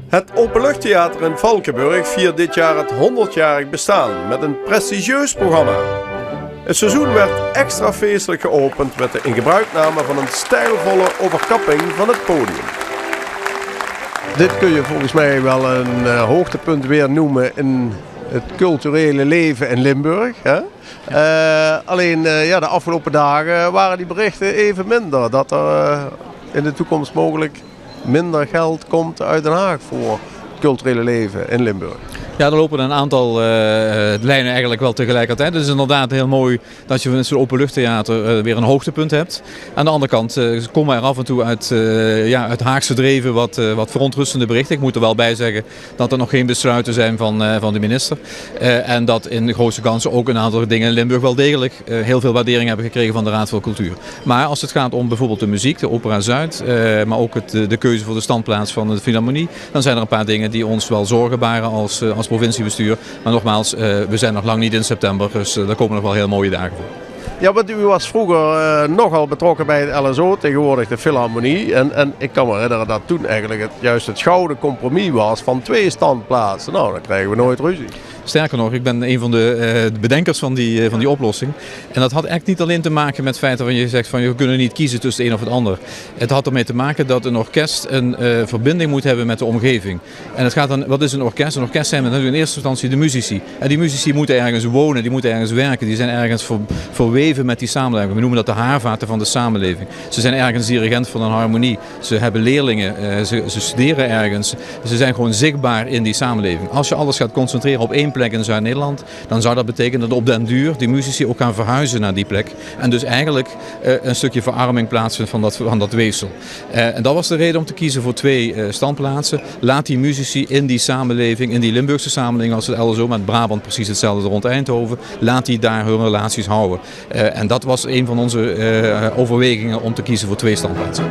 Het Openluchttheater in Valkenburg viert dit jaar het 100-jarig bestaan met een prestigieus programma. Het seizoen werd extra feestelijk geopend met de ingebruikname van een stijlvolle overkapping van het podium. Dit kun je volgens mij wel een hoogtepunt weer noemen in het culturele leven in Limburg. Hè? Alleen de afgelopen dagen waren die berichten even minder. Dat er in de toekomst mogelijk minder geld komt uit Den Haag voor het culturele leven in Limburg. Ja, er lopen een aantal lijnen eigenlijk wel tegelijkertijd. Het is inderdaad heel mooi dat je met zo'n openluchttheater weer een hoogtepunt hebt. Aan de andere kant komen er af en toe uit Haagse dreven wat verontrustende berichten. Ik moet er wel bij zeggen dat er nog geen besluiten zijn van de minister. En dat in de grootste kansen ook een aantal dingen in Limburg wel degelijk heel veel waardering hebben gekregen van de Raad voor Cultuur. Maar als het gaat om bijvoorbeeld de muziek, de Opera Zuid, maar ook de keuze voor de standplaats van de Philharmonie, dan zijn er een paar dingen die ons wel zorgen baren als provinciebestuur. Maar nogmaals, we zijn nog lang niet in september, dus daar komen nog wel heel mooie dagen voor. Ja, want u was vroeger nogal betrokken bij het LSO, tegenwoordig de Philharmonie. En ik kan me herinneren dat toen eigenlijk juist het gouden compromis was van 2 standplaatsen. Nou, dan krijgen we nooit ruzie. Sterker nog, ik ben een van de bedenkers van die oplossing. En dat had eigenlijk niet alleen te maken met het feit dat je zegt van je kunnen niet kiezen tussen het een of het ander. Het had ermee te maken dat een orkest een verbinding moet hebben met de omgeving. En het gaat dan, wat is een orkest? Een orkest zijn natuurlijk in eerste instantie de muzici. En die muzici moeten ergens wonen, die moeten ergens werken, die zijn ergens verweven met die samenleving. We noemen dat de haarvaten van de samenleving. Ze zijn ergens dirigent van een harmonie. Ze hebben leerlingen, ze studeren ergens. Ze zijn gewoon zichtbaar in die samenleving. Als je alles gaat concentreren op één plek in Zuid-Nederland, dan zou dat betekenen dat op den duur die muzici ook gaan verhuizen naar die plek. En dus eigenlijk een stukje verarming plaatsvindt van dat weefsel. En dat was de reden om te kiezen voor 2 standplaatsen. Laat die muzici in die samenleving, in die Limburgse samenleving als het LSO, met Brabant precies hetzelfde rond Eindhoven, laat die daar hun relaties houden. En dat was een van onze overwegingen om te kiezen voor 2 standplaatsen.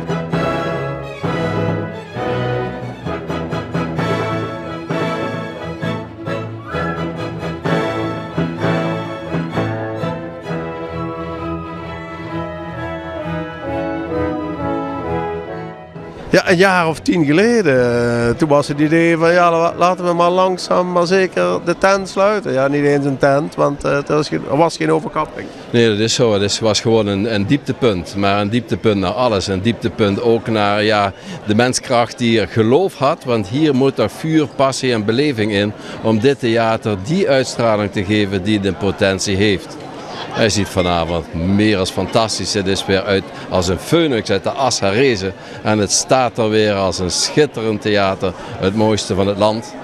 Ja, een jaar of 10 geleden, toen was het idee van ja, laten we maar langzaam maar zeker de tent sluiten. Ja, niet eens een tent, want er was geen overkapping. Nee, dat is zo. Het was gewoon een dieptepunt. Maar een dieptepunt naar alles. Een dieptepunt ook naar de menskracht die er geloof had. Want hier moet er vuur, passie en beleving in om dit theater die uitstraling te geven die de potentie heeft. Je ziet vanavond meer als fantastisch. Het is weer uit als een phoenix uit de as herrezen. En het staat er weer als een schitterend theater. Het mooiste van het land.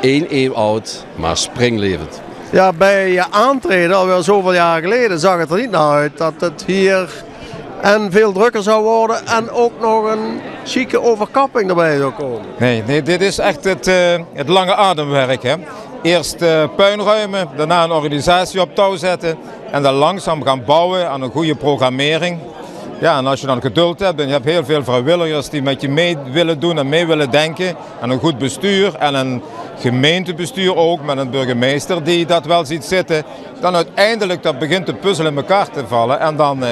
1 eeuw oud, maar springlevend. Ja, bij je aantreden alweer zoveel jaar geleden zag het er niet naar uit dat het hier en veel drukker zou worden en ook nog een chique overkapping erbij zou komen. Nee, dit is echt het lange ademwerk. Hè? Eerst puinruimen, daarna een organisatie op touw zetten en dan langzaam gaan bouwen aan een goede programmering. Ja, en als je dan geduld hebt en je hebt heel veel vrijwilligers die met je mee willen doen en mee willen denken. En een goed bestuur en een gemeentebestuur ook met een burgemeester die dat wel ziet zitten. Dan uiteindelijk dat begint de puzzel in elkaar te vallen en dan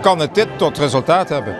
kan het dit tot resultaat hebben.